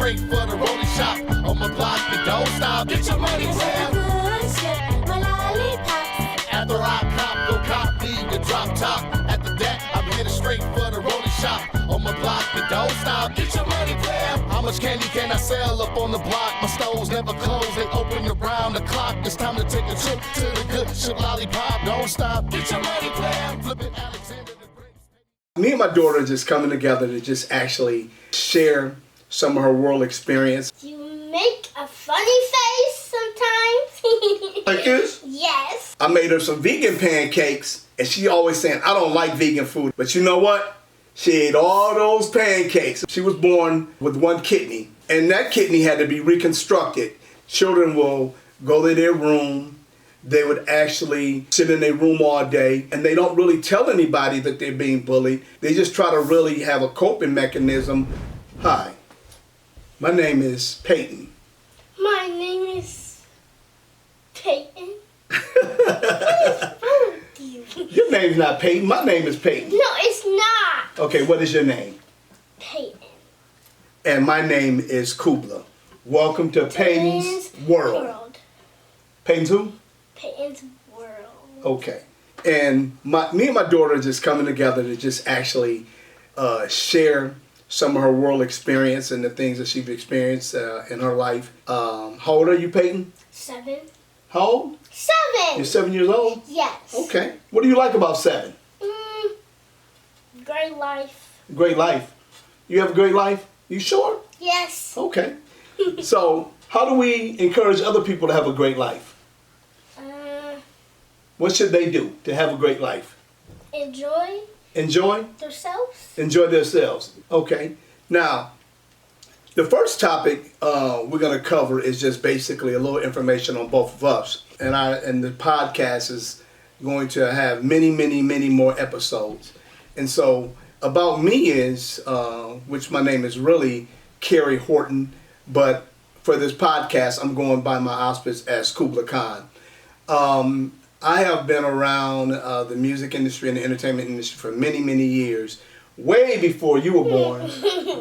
straight for the rolling shop. On my block, you don't stop. Get your money, fam. My lollipops. After I cop, go cop me the drop top. After that, I'm headed straight for the rolling shop. On my block, you don't stop. Get your money, fam. How much candy can I sell up on the block? My stores never close, they open around the clock. It's time to take a trip to the good ship lollipop. Don't stop. Get your money, fam. Flip it, Alexander the Great. Me and my daughter are just coming together to just actually share some of her world experience. You make a funny face sometimes. Like this? Yes. I made her some vegan pancakes, and she always saying, I don't like vegan food. But you know what? She ate all those pancakes. She was born with one kidney, and that kidney had to be reconstructed. Children will go to their room. They would actually sit in their room all day, and they don't really tell anybody that they're being bullied. They just try to really have a coping mechanism. Hi, my name is Peyton. My name is Peyton. What is wrong with you? Your name's not Peyton. My name is Peyton. No, it's not. Okay, what is your name? Peyton. And my name is Kubbla. Welcome to Peyton's World. Peyton's who? Peyton's World. Okay. And me and my daughter are just coming together to just actually share some of her world experience and the things that she's experienced in her life. How old are you, Peyton? 7. How old? 7. You're 7 years old? Yes. Okay. What do you like about 7? Great life. Great life. You have a great life? You sure? Yes. Okay. So, how do we encourage other people to have a great life? What should they do to have a great life? Enjoy Enjoy? themselves. Enjoy themselves. Okay. Now, the first topic we're going to cover is just basically a little information on both of us. And the podcast is going to have many, many, many more episodes. And so, about me is, which my name is really Kerry Horton, but for this podcast, I'm going by my auspice as Kubbla Khan. I have been around the music industry and the entertainment industry for many, many years. Way before you were born.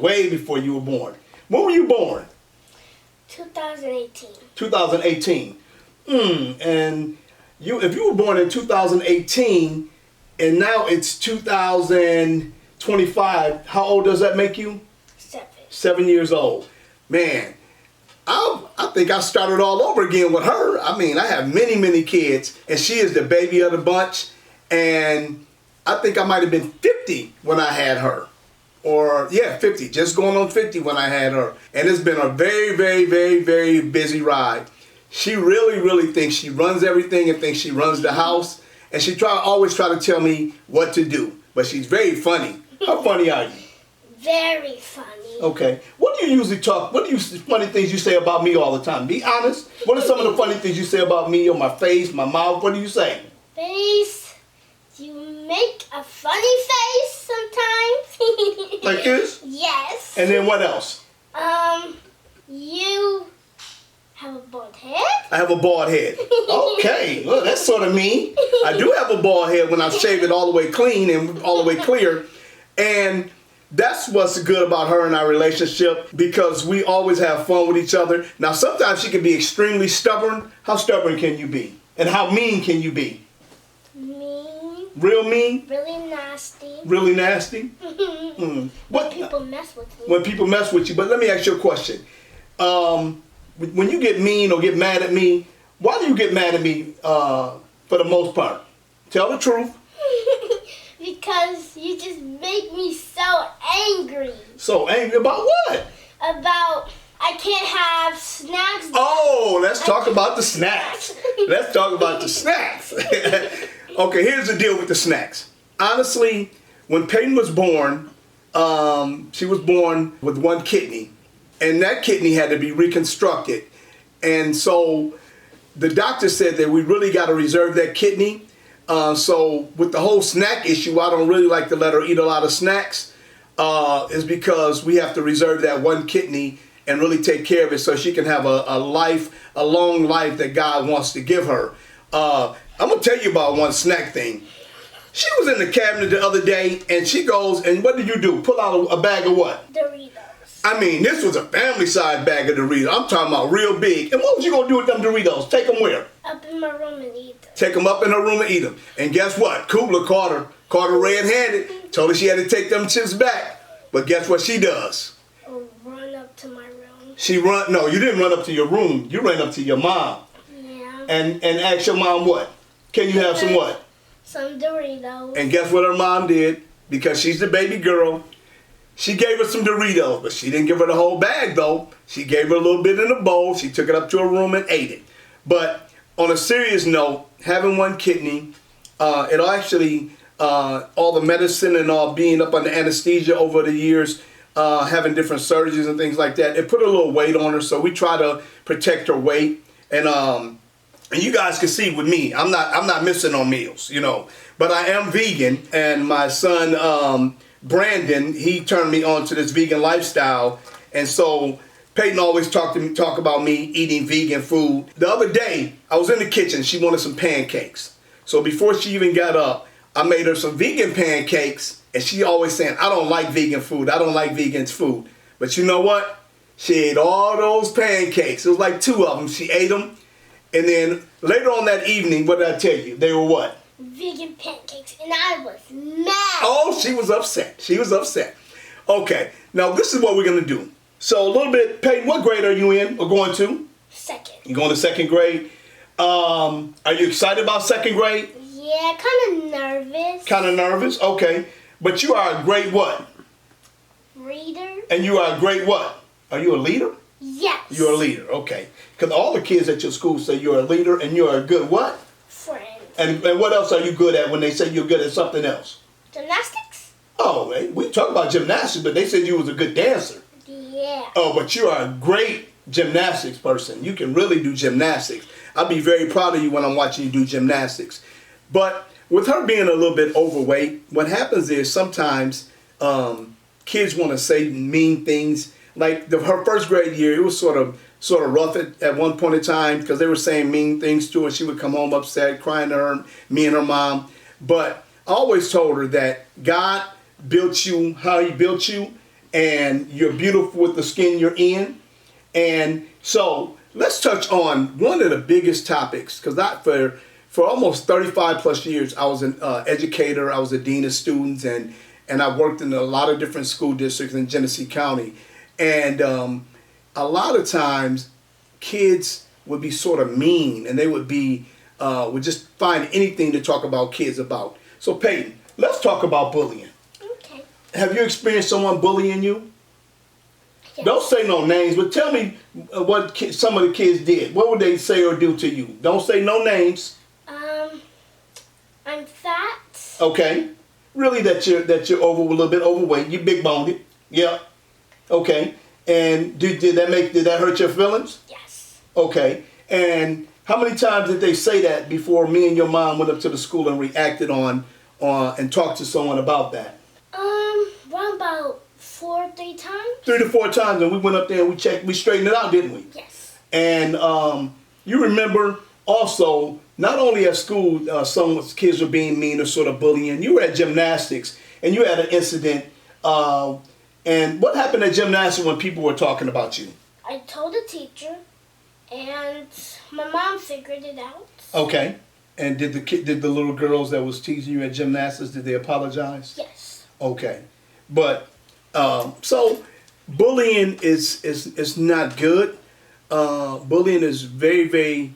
Way before you were born. When were you born? 2018. 2018. And if you were born in 2018 and now it's 2025, how old does that make you? 7. 7 years old. Man, I think I started all over again with her. I mean, I have many, many kids, and she is the baby of the bunch. And I think I might have been 50 when I had her. Or, yeah, 50, just going on 50 when I had her. And it's been a very, very, very, very busy ride. She really, really thinks she runs everything and thinks she runs the house. And she always try to tell me what to do. But she's very funny. How funny are you? Very funny. Okay. What do you usually funny things you say about me all the time? Be honest. What are some of the funny things you say about me on my face, my mouth? What do you say? Face. You make a funny face sometimes. Like this? Yes. And then what else? You have a bald head. I have a bald head. Okay. Well, that's sort of mean. I do have a bald head when I shave it all the way clean and all the way clear. And that's what's good about her and our relationship, because we always have fun with each other. Now, sometimes she can be extremely stubborn. How stubborn can you be? And how mean can you be? Mean. Real mean? Really nasty. Really nasty? What? People mess with me. When people mess with you. But let me ask you a question. When you get mean or get mad at me, why do you get mad at me for the most part? Tell the truth. Because you just make me so angry. So angry about what? About I can't have snacks. Oh, let's talk about the snacks. Let's talk about the snacks. Okay, here's the deal with the snacks. Honestly, when Peyton was born, she was born with one kidney, and that kidney had to be reconstructed. And so the doctor said that we really got to reserve that kidney. So with the whole snack issue, I don't really like to let her eat a lot of snacks. Is because we have to reserve that one kidney and really take care of it so she can have a long life that God wants to give her. I'm gonna tell you about one snack thing. She was in the cabinet the other day and she goes, and what did you do? Pull out a bag of what? Doritos. I mean, this was a family-sized bag of Doritos. I'm talking about real big. And what was you going to do with them Doritos? Take them where? Up in my room and eat them. Take them up in her room and eat them. And guess what? Kubbla caught her red-handed. Told her she had to take them chips back. But guess what she does? Or run up to my room. No, you didn't run up to your room. You ran up to your mom. Yeah. And asked your mom what? Can you have some what? Some Doritos. And guess what her mom did? Because she's the baby girl. She gave her some Doritos, but she didn't give her the whole bag, though. She gave her a little bit in a bowl. She took it up to her room and ate it. But on a serious note, having one kidney, it actually, all the medicine and all being up under anesthesia over the years, having different surgeries and things like that, it put a little weight on her. So we try to protect her weight. And you guys can see with me, I'm not missing on meals, you know. But I am vegan, and my son, Brandon, he turned me on to this vegan lifestyle, and so Peyton always talk about me eating vegan food. The other day, I was in the kitchen. She wanted some pancakes. So before she even got up, I made her some vegan pancakes, and she always saying, I don't like vegan food. I don't like vegan food. But you know what? She ate all those pancakes. It was like 2 of them. She ate them, and then later on that evening, what did I tell you? They were what? Vegan pancakes, and I was mad. Oh, she was upset. She was upset. Okay, now this is what we're going to do. So a little bit, Peyton, what grade are you in or going to? 2nd. You're going to 2nd grade. Are you excited about 2nd grade? Yeah, kind of nervous. Kind of nervous? Okay. But you are a great what? Reader. And you are a great what? Are you a leader? Yes. You're a leader, okay. Because all the kids at your school say you're a leader and you're a good what? Friend. And what else are you good at when they say you're good at something else? Gymnastics. Oh, hey, we talk about gymnastics, but they said you was a good dancer. Yeah. Oh, but you are a great gymnastics person. You can really do gymnastics. I'll be very proud of you when I'm watching you do gymnastics. But with her being a little bit overweight, what happens is sometimes kids want to say mean things. Like her 1st grade year, it was sort of rough at one point in time because they were saying mean things to her. She would come home upset, crying to her, me and her mom. But I always told her that God built you how He built you, and you're beautiful with the skin you're in. And so let's touch on one of the biggest topics, because for almost 35 plus years, I was an educator. I was a dean of students, and I worked in a lot of different school districts in Genesee County. And a lot of times, kids would be sort of mean, and they would just find anything to talk about kids about. So Peyton, let's talk about bullying. Okay. Have you experienced someone bullying you? Yes. Don't say no names, but tell me what some of the kids did. What would they say or do to you? Don't say no names. I'm fat. Okay. Really, that you're a little bit overweight. You big boned. Yeah. Okay. And did that hurt your feelings? Yes. Okay. And how many times did they say that before me and your mom went up to the school and reacted on and talked to someone about that? Well, about 3 times. 3 to 4 times, and we went up there and we straightened it out, didn't we? Yes. And you remember also, not only at school, some kids were being mean or sort of bullying. You were at gymnastics, and you had an incident. And what happened at gymnastics when people were talking about you? I told the teacher, and my mom figured it out. Okay. And did the little girls that was teasing you at gymnastics, did they apologize? Yes. Okay. But so bullying is not good. Bullying is very, very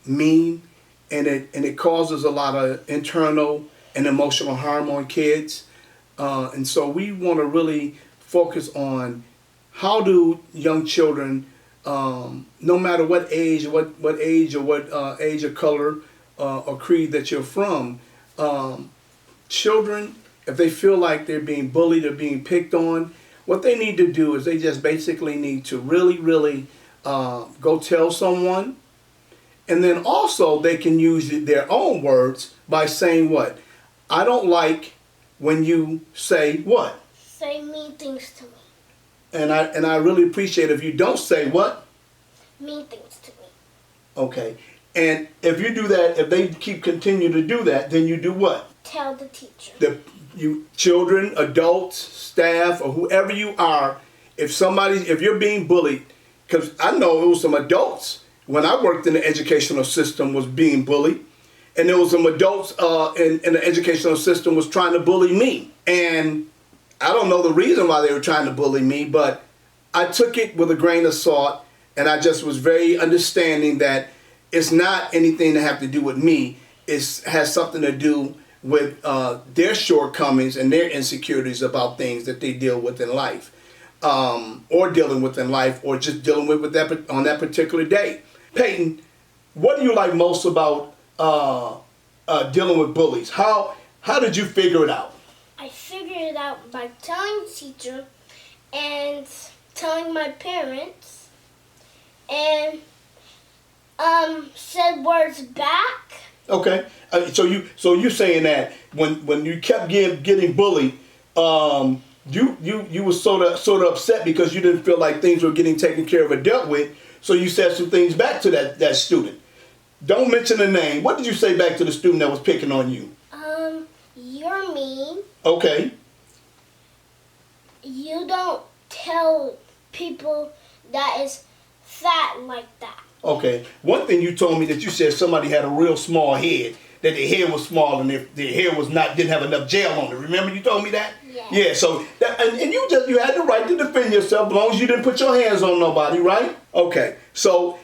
mean, and it causes a lot of internal and emotional harm on kids. And so we want to really focus on how do young children, no matter what age or what age or color or creed that you're from, children, if they feel like they're being bullied or being picked on, what they need to do is they just basically need to really, really go tell someone. And then also they can use their own words by saying what? I don't like when you say what? Say mean things to me. And I really appreciate if you don't say what? Mean things to me. Okay. And if you do that, if they continue to do that, then you do what? Tell the teacher. You children, adults, staff, or whoever you are, if you're being bullied, because I know it was some adults when I worked in the educational system was being bullied, and there was some adults in the educational system was trying to bully me. And I don't know the reason why they were trying to bully me, but I took it with a grain of salt, and I just was very understanding that it's not anything that have to do with me. It has something to do with their shortcomings and their insecurities about things that they deal with in life, or dealing with in life, or just dealing with that on that particular day. Peyton, what do you like most about dealing with bullies? How did you figure it out? I figured it out by telling the teacher and telling my parents, and said words back. Okay, so you saying that when you kept getting bullied, you were sort of upset because you didn't feel like things were getting taken care of or dealt with. So you said some things back to that student. Don't mention the name. What did you say back to the student that was picking on you? You're mean. Okay. You don't tell people that is fat like that. Okay. One thing you told me that you said somebody had a real small head, that their hair was small and their hair was didn't have enough gel on it. Remember you told me that? Yeah. Yeah. So and you had the right to defend yourself as long as you didn't put your hands on nobody, right? Okay. So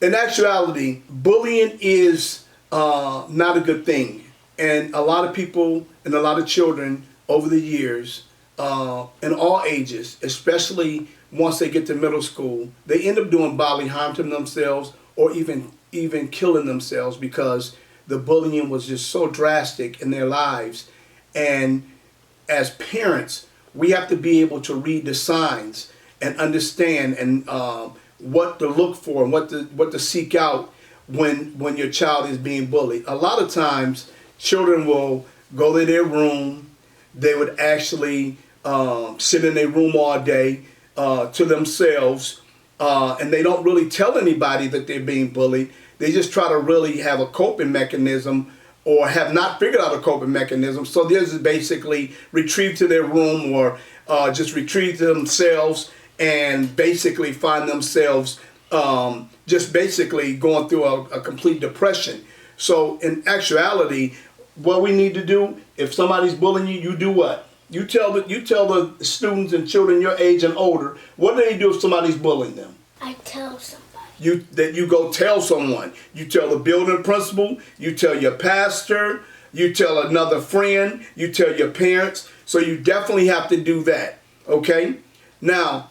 in actuality, bullying is not a good thing, and a lot of people and a lot of children over the years, in all ages, especially once they get to middle school, they end up doing bodily harm to themselves or even killing themselves because the bullying was just so drastic in their lives. And as parents, we have to be able to read the signs and understand and what to look for and what to seek out when your child is being bullied. A lot of times, children will go to their room. They would actually sit in their room all day to themselves, and they don't really tell anybody that they're being bullied. They just try to really have a coping mechanism or have not figured out a coping mechanism. So they're just basically retreat to their room or just retreat to themselves and basically find themselves just basically going through a complete depression. So in actuality, what we need to do, if somebody's bullying you, you do what? You tell the students and children your age and older, what do they do if somebody's bullying them? I tell somebody. You go tell someone. You tell the building principal, you tell your pastor, you tell another friend, you tell your parents. So you definitely have to do that, okay? Now,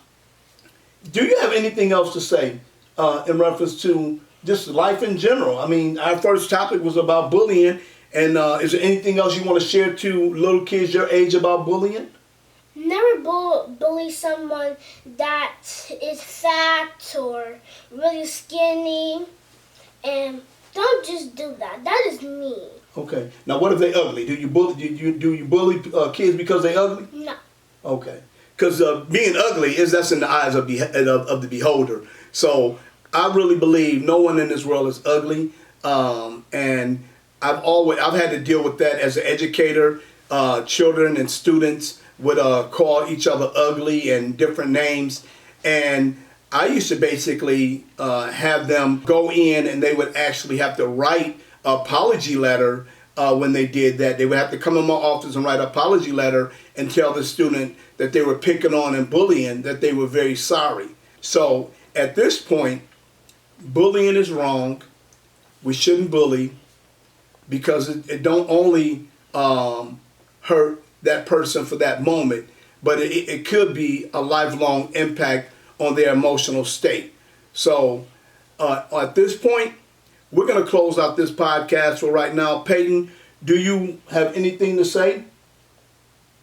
do you have anything else to say in reference to just life in general? I mean, our first topic was about bullying, and is there anything else you want to share to little kids your age about bullying? Never bully someone that is fat or really skinny, and don't just do that. That is mean. Okay. Now, what if they ugly? Do you bully kids because they ugly? No. Okay. Because being ugly that's in the eyes of the beholder. So I really believe no one in this world is ugly, and I've had to deal with that as an educator. Children and students would call each other ugly and different names, and I used to basically have them go in and they would actually have to write an apology letter. When they did that, they would have to come in my office and write an apology letter and tell the student that they were picking on and bullying, that they were very sorry. So at this point, bullying is wrong. We shouldn't bully because it don't only hurt that person for that moment, but it could be a lifelong impact on their emotional state. So at this point, we're going to close out this podcast for right now. Peyton, do you have anything to say?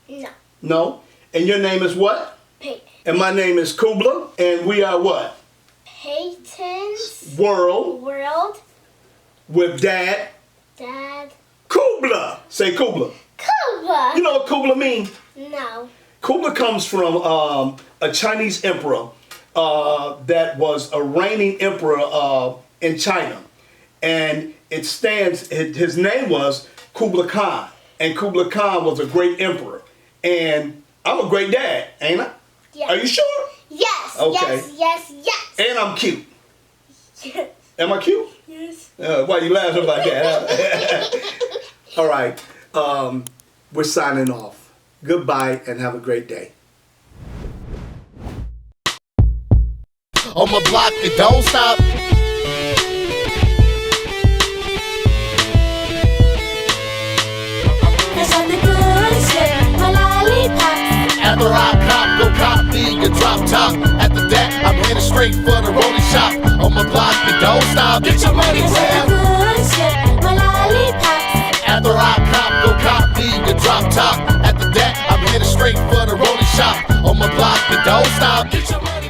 No. No? And your name is what? Peyton. And my name is Kubbla, and we are what? Peyton's World with Dad Kubbla. Say Kubbla. Kubbla. You know what Kubbla means? No. Kubbla comes from a Chinese emperor that was a reigning emperor in China. And his name was Kublai Khan. And Kublai Khan was a great emperor. And I'm a great dad, ain't I? Yeah. Are you sure? Okay. Yes. And I'm cute. Yes. Am I cute? Yes. Why you laughing about that? All right. We're signing off. Goodbye and have a great day. On my block, it don't stop. After I go cop me a drop top. After that, I'm headed straight for the rolling shop. On my block, it don't stop. Get your money, grab. After I go cop me a drop top. After that, I'm headed straight for the rolling shop. On my block, it don't stop. Get your money.